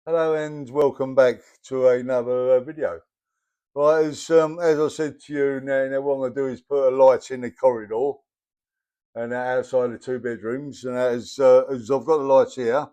Hello and welcome back to another video. Right, as I said to you, now what I'm going to do is put a light in the corridor and outside the two bedrooms. And as I've got the lights here,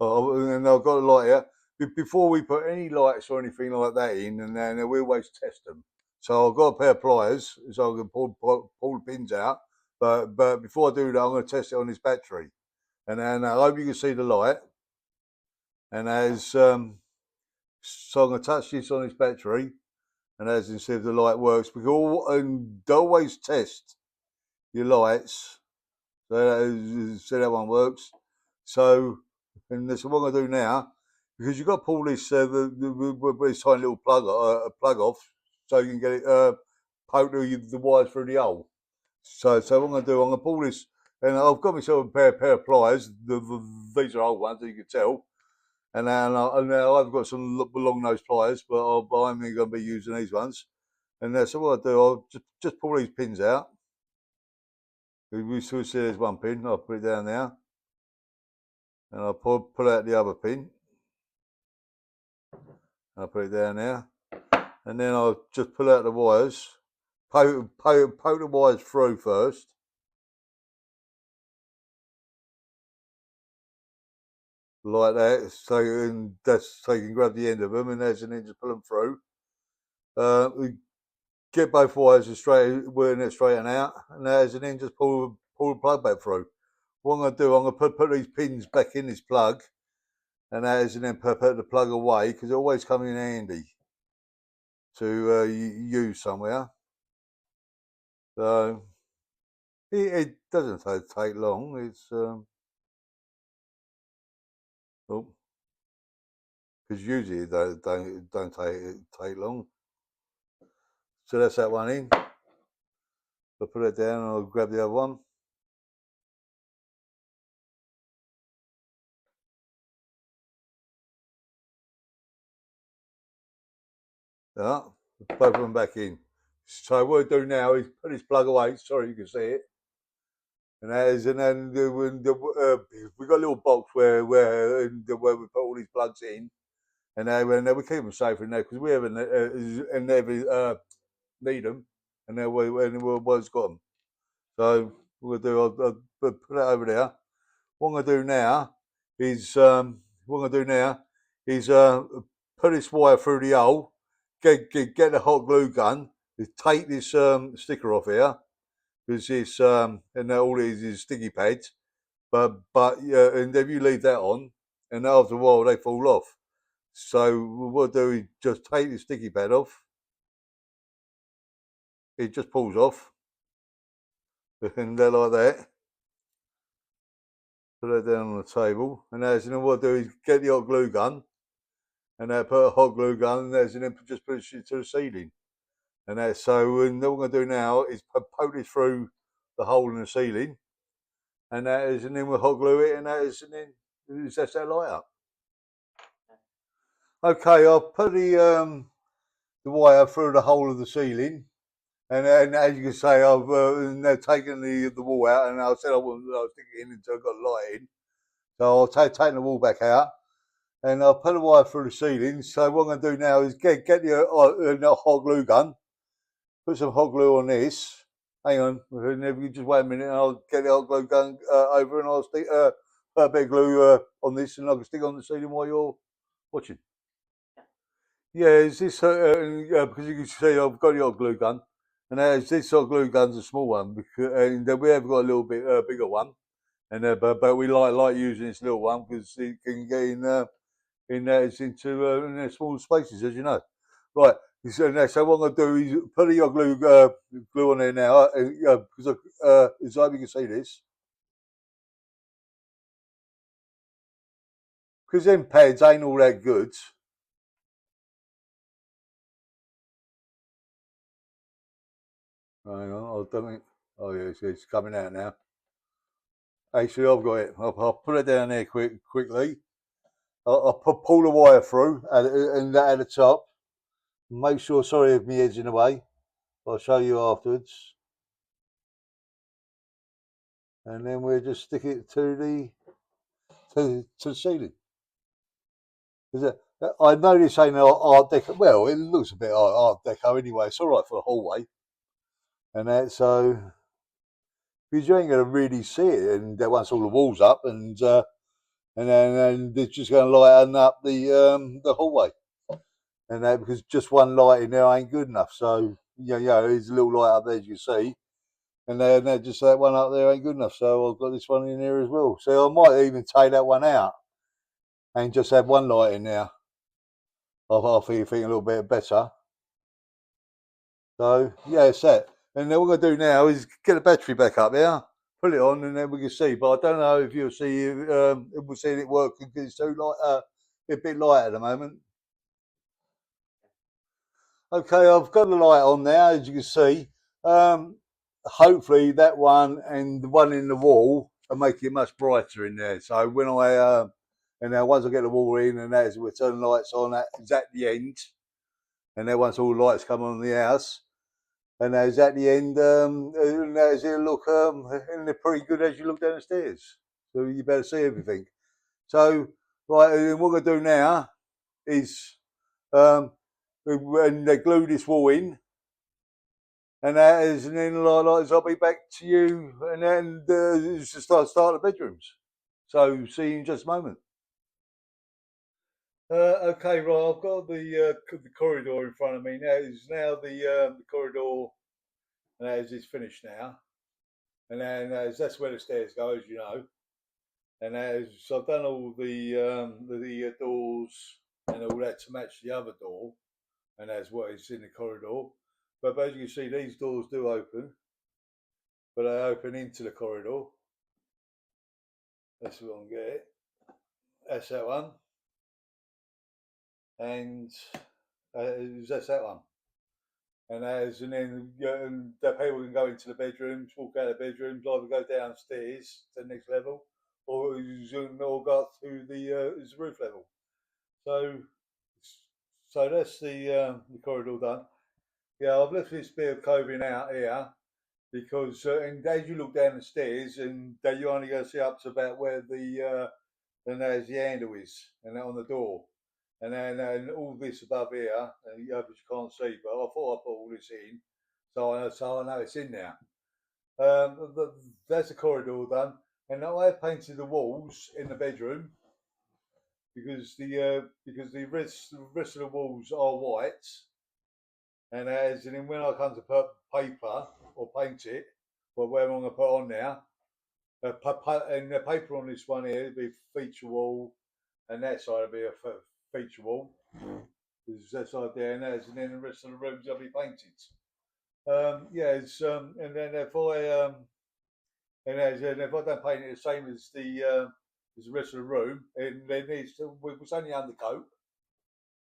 and I've got the light here. Before we put any lights or anything like that in, and then we always test them. So I've got a pair of pliers, so I can pull the pins out. But before I do that, I'm going to test it on this battery. And then I hope you can see the light. And so I'm going to touch this on this battery, and as you see if the light works. And always test your lights. So that one works. So, so what I'm going to do now, because you've got to pull this this tiny little plug off, so you can get it poke the wires through the hole. So what I'm going to do, I'm going to pull this, and I've got myself a pair of pliers. These are old ones, as you can tell. And now I've got some long nose pliers, but I'm only going to be using these ones. And so what I do, I'll just pull these pins out. We still see there's one pin. I'll put it down there, and I'll pull out the other pin. I'll put it down there, and then I'll just pull out the wires. Poke the wires through first. Like that, so so you can grab the end of them, and there's an end to pull them through. We get both wires straighten out, and there's an end just pull the plug back through. What I'm going to do, I'm going to put these pins back in this plug, and then put the plug away because it always come in handy to use somewhere. So it doesn't take long. It's oh, because usually it don't take long. So that's that one in. I'll put it down and I'll grab the other one. Yeah, both of them back in. So what I do now is put this plug away. Sorry, you can see it. And then we got a little box where we put all these plugs in, and we keep them safe in there because we haven't and never need them, and then we've always got them. So what we'll do, I'll put that over there. What I'm gonna do now is put this wire through the hole, get the hot glue gun, take this sticker off here because it's and all these is sticky pads. But yeah, and if you leave that on, and after a while they fall off. So what I do is just take the sticky pad off. It just pulls off, and they're like that. Put that down on the table, and then what I do is get the hot glue gun, and put a hot glue gun, and then just put it to the ceiling. And and what we're going to do now is poke this through the hole in the ceiling, and then we'll hot glue it, and then that's that light up. Okay, I'll put the wire through the hole of the ceiling. And as you can say, I've now taken the wall out, and I said I was sticking it in until I got the light in. So I'll take the wall back out, and I'll put the wire through the ceiling. So what I'm going to do now is get the hot glue gun, put some hot glue on this. Hang on, and if you just wait a minute, and I'll get the hot glue gun over, and I'll stick a bit of glue on this, and I can stick it on the ceiling while you're watching. Yeah, is this because you can see I've got the hot glue gun, and this hot glue gun's a small one because and we have got a little bit bigger one, and but we like using this little one because it can get it's into in small spaces, as you know. Right. So what I'm going to do is put the hot glue on there now, because as I hope you can see this, because them pads ain't all that good. Hang on, I don't think. Oh yeah, it's coming out now. Actually, I've got it. I'll put it down there quickly. I'll pull the wire through and that at the top. Make sure, sorry if my head's in the way. I'll show you afterwards. And then we'll just stick it to the ceiling. I know this ain't Art Deco. Well, it looks a bit Art Deco anyway. It's all right for the hallway and that. So because you ain't gonna really see it, and once all the walls up, and they're just gonna lighten up the hallway, and that because just one light in there ain't good enough. So there's a little light up there as you see, and then just that one up there ain't good enough. So I've got this one in there as well. So I might even take that one out and just have one light in there. I think a little bit better. So yeah, it's set. And then what we're gonna do now is get the battery back up here, put it on, and then we can see. But I don't know if you'll see if we're seeing it working because it's too light, a bit light at the moment. Okay, I've got the light on now, as you can see. Um, Hopefully that one and the one in the wall are making it much brighter in there. So when and now once I get the wall in, and as we turn the lights on, that's at the end. And then once all the lights come on the house, and as at the end, and as it look, and they're pretty good as you look down the stairs. So you better see everything. So right, and what we're gonna do now is, when they glue this wall in, and that is, and then I'll be back to you, and then it's just start the bedrooms. So see you in just a moment. Okay, right. I've got the corridor in front of me now. Is now the corridor, and as it's finished now, and then that's where the stairs go, as you know. And as so I've done all the doors and all that to match the other door, and that's what is in the corridor. But as you can see, these doors do open, but they open into the corridor. That's what I'm getting. That's that one, and that's that one. And then the people can go into the bedrooms, walk out of the bedrooms, either go downstairs to the next level, or go up to the roof level. So that's the corridor done. Yeah, I've left this bit of coving out here because, and as you look down the stairs, and you only go see up to about where and there's the handle is, and that on the door, and then and all this above here, and you can't see, but I thought I put all this in, so I know it's in there. That's the corridor done, and now I painted the walls in the bedroom because the rest of the walls are white, and then when I come to put paper or paint it, or whatever I'm going to put on there, and the paper on this one here will be feature wall, and that side will be a feature wall. Because that side there, and then the rest of the rooms will be painted. Yeah, and then if I don't paint it the same as the rest of the room, and then it was only undercoat.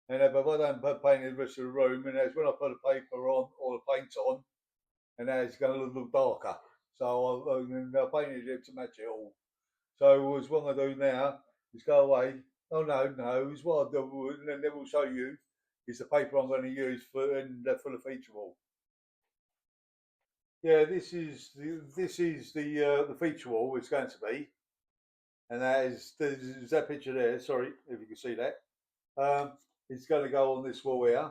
And if I don't paint the rest of the room, and as when I put the paper on or the paint on, and now it's going to look darker. So I painted it to match it all. So what I do now is go away. Oh no, is what I do, and then we'll show you is the paper I'm going to use for the feature wall. Yeah, this is the feature wall. It's going to be, and there's that picture there. Sorry if you can see that. It's going to go on this wall here.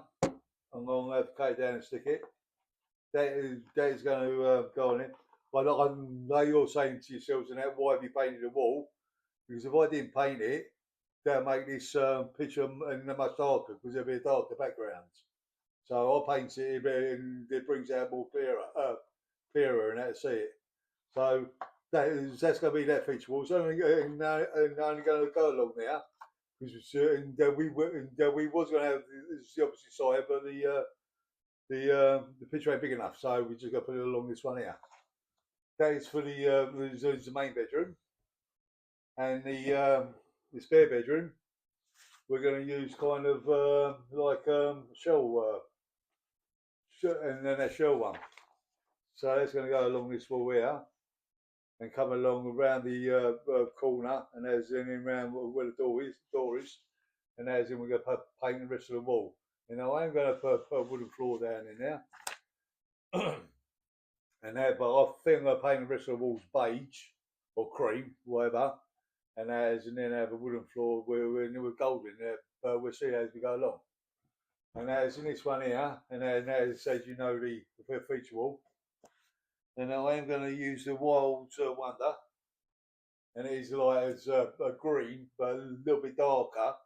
I'm going to have to cut it down and stick it. That is going to go on it. But I know you're saying to yourselves, and that, why have you painted the wall? Because if I didn't paint it, that'll make this picture much darker because there'll be a darker background. So I paint it and it brings it out more clearer, and that see it. So that's going to be that feature wall. So only going to go along there because we was going to have this is the opposite side, but the picture ain't big enough, so we just got to put it along this one here. That is for the main bedroom, and the spare bedroom. We're going to use kind of like and then a shell one. So that's going to go along this wall here and come along around the corner, and as in around where the door is, and as in we're going to paint the rest of the wall. You know, I am going to put a wooden floor down in there, and that, but I think I'm going to paint the rest of the walls beige or cream, whatever. and then have a wooden floor with gold in there. But we'll see as we go along. And as in this one here, and as you know, the feature wall. And now I am going to use the Wild Wonder, and it is like it's a green, but a little bit darker.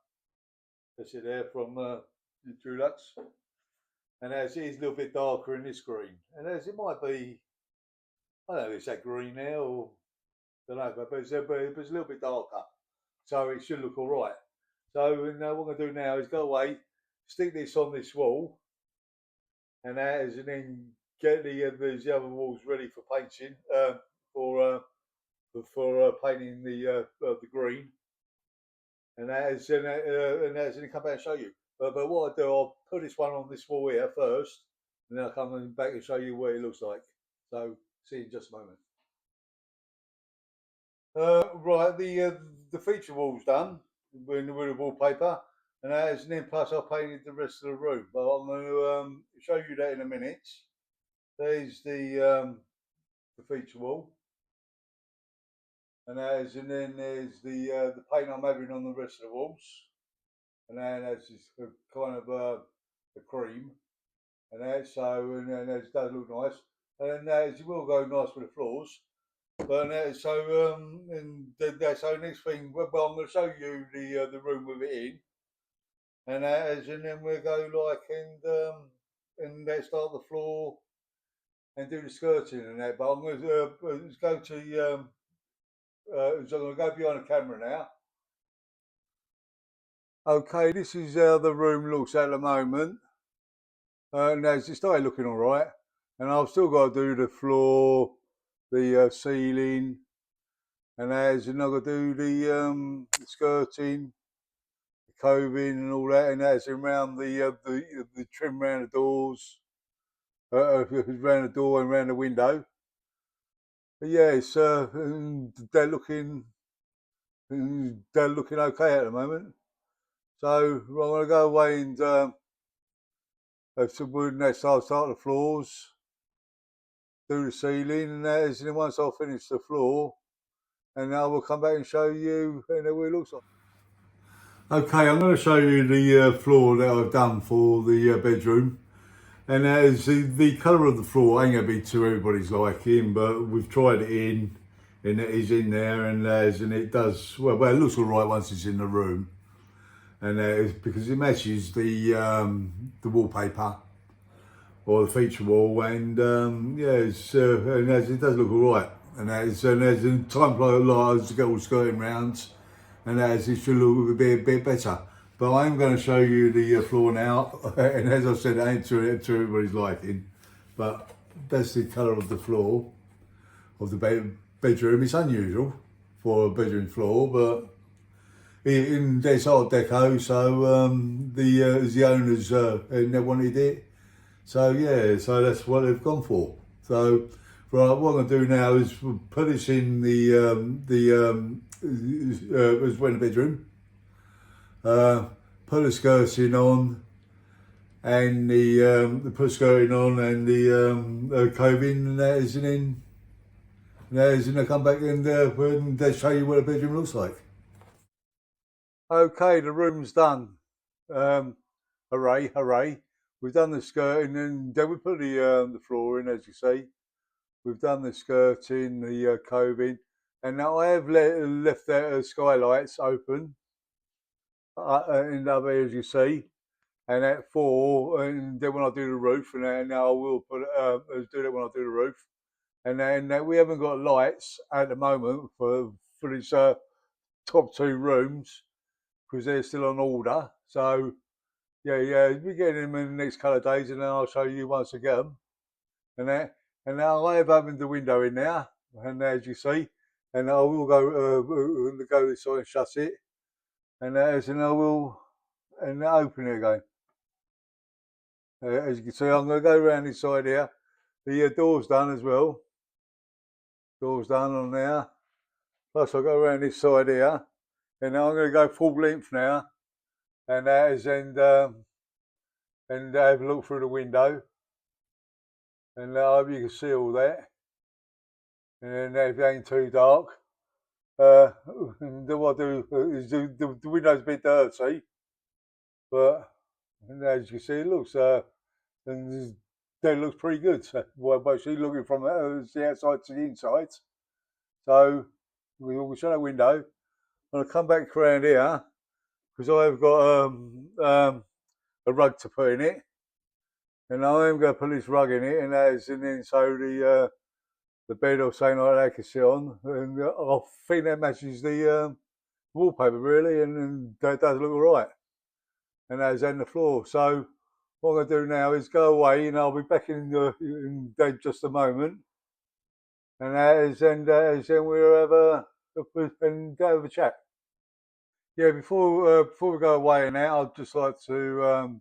That's it there from the Dulux. And as it is a little bit darker in this green, and as it might be, I don't know if it's that green there or I don't know, but it's a little bit darker, so it should look all right. So what I'm going to do now is go away, stick this on this wall, and then get the other walls ready for painting, for painting the green, and then come back and show you. But what I do, I'll put this one on this wall here first, and then I'll come back and show you what it looks like. So see you in just a moment. Right, the feature wall's done with the wallpaper, and then plus I painted the rest of the room. But I'm going to show you that in a minute. There's the feature wall, and then there's the paint I'm having on the rest of the walls, and then that's just kind of the cream, and that and that does look nice, and it will go nice with the floors. But so next thing, well, I'm going to show you the room with it in, and then we'll go and start the floor and do the skirting and that. But I'm going to go to so I'm going to go behind the camera now. Okay, this is how the room looks at the moment. And it's started looking all right. And I've still got to do the floor, the ceiling, and I've got to do the skirting, the coving, and all that. And that's around the trim around the doors, around the door and around the window. But yeah, it's they're looking okay at the moment. So I'm going to go away and have some wood and start the floors, do the ceiling, and then once I finish the floor, and I will come back and show you what it looks like. Okay, I'm going to show you the floor that I've done for the bedroom. And as the colour of the floor ain't going to be to everybody's liking, but we've tried it in, and it is in there, and it does, well, it looks all right once it's in the room. And it's because it matches the wallpaper or the feature wall, and yeah, and it does look all right. And as time flies, to go all skirting rounds, and as it should look a bit better. But I'm going to show you the floor now, and as I said, it ain't to everybody's liking, but that's the colour of the floor of the bedroom. It's unusual for a bedroom floor, but it's Art Deco, so the owners they wanted it, so yeah, so that's what they've gone for. So right, what I'm going to do now is put this in as well in the bedroom. Put the skirting on, and the put skirting on, and the coving, and that is in. And I come back and show you what a bedroom looks like. Okay, the room's done. Hooray, hooray. We've done the skirting, and then we put the floor in, as you see. We've done the skirting, the coving, and now I have left the skylights open in the other, as you see, and at 4, and then when I do the roof, and now I will do that when I do the roof. And then we haven't got lights at the moment for these top 2 rooms because they're still on order. So yeah, we're getting them in the next couple of days, and then I'll show you once I get them. And now I have opened the window in there, and as you see, and I will go this side and shut it, and I will open it again. As you can see, I'm going to go around this side here. The door's done as well. Door's done on there. Plus I'll go around this side here, and now I'm going to go full length now, and and have a look through the window, and I hope you can see all that. And then if it ain't too dark, Uh, and what I do is the window's a bit dirty, but as you can see, it looks and it looks pretty good. So, well, basically looking from the outside to the inside. So we shut that window. I'm gonna come back around here because I've got a rug to put in it, and I am going to put this rug in it, and then so the bed or something like that can sit on, and I think that matches the wallpaper really, and that does look alright. And that's on the floor. So what I'm going to do now is go away, and I'll be back in just a moment. And as then we'll have a chat. Yeah, before we go away now, I'd just like to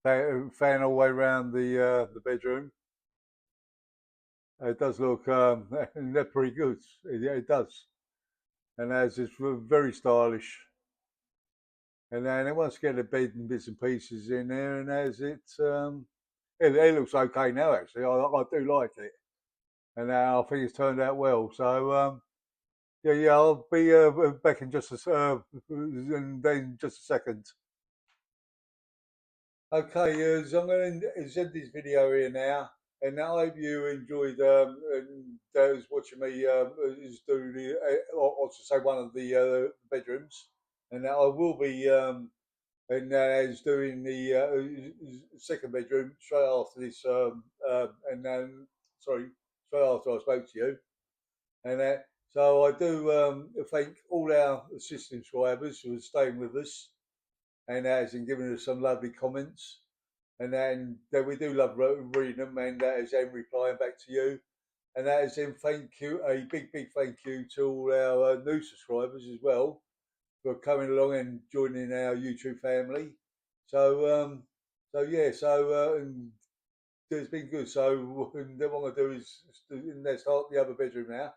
fan all the way around the bedroom. It does look they're pretty good. It does, and as it's very stylish. And then once you get the bed and bits and pieces in there, and as it looks okay now. Actually, I do like it, and I think it's turned out well. So yeah, I'll be back in just a second. Okay, so I'm going to end this video here now, and I hope you enjoyed and those watching me is do the or to say one of the bedrooms, and I will be and is doing the second bedroom straight after this, and then sorry, straight after I spoke to you, and so I do thank all our assistant subscribers who are staying with us and has been giving us some lovely comments. And then we do love reading them, and that is then replying back to you. And that is then thank you, a big thank you to all our new subscribers as well for coming along and joining our YouTube family. So, yeah, it's been good. So, and then what I'm gonna do is let's start the other bedroom now.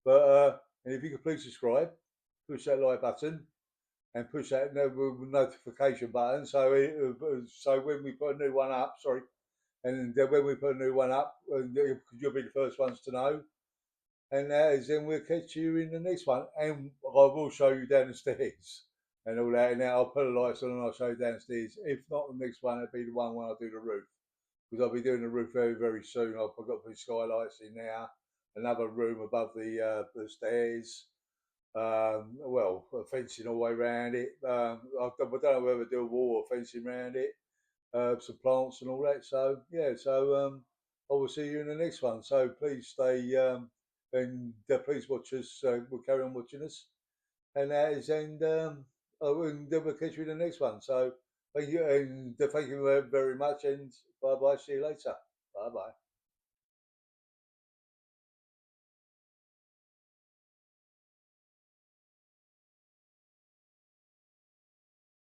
But and if you could please subscribe, push that like button, and push that notification button. So when we put a new one up, sorry, and then when we put a new one up, you'll be the first ones to know. And then we'll catch you in the next one. And I will show you down the stairs and all that. And now I'll put the lights on and I'll show you downstairs. If not the next one, it'll be the one when I do the roof. Because I'll be doing the roof very soon. I've got to put skylights in there, another room above the stairs. Well, fencing all the way around it. I don't know whether to do a wall or fencing around it, some plants and all that. So yeah, I will see you in the next one. So please stay and please watch us. We'll carry on watching us, and that is and then we'll catch you in the next one. So thank you and thank you very much, and bye bye. See you later. Bye bye.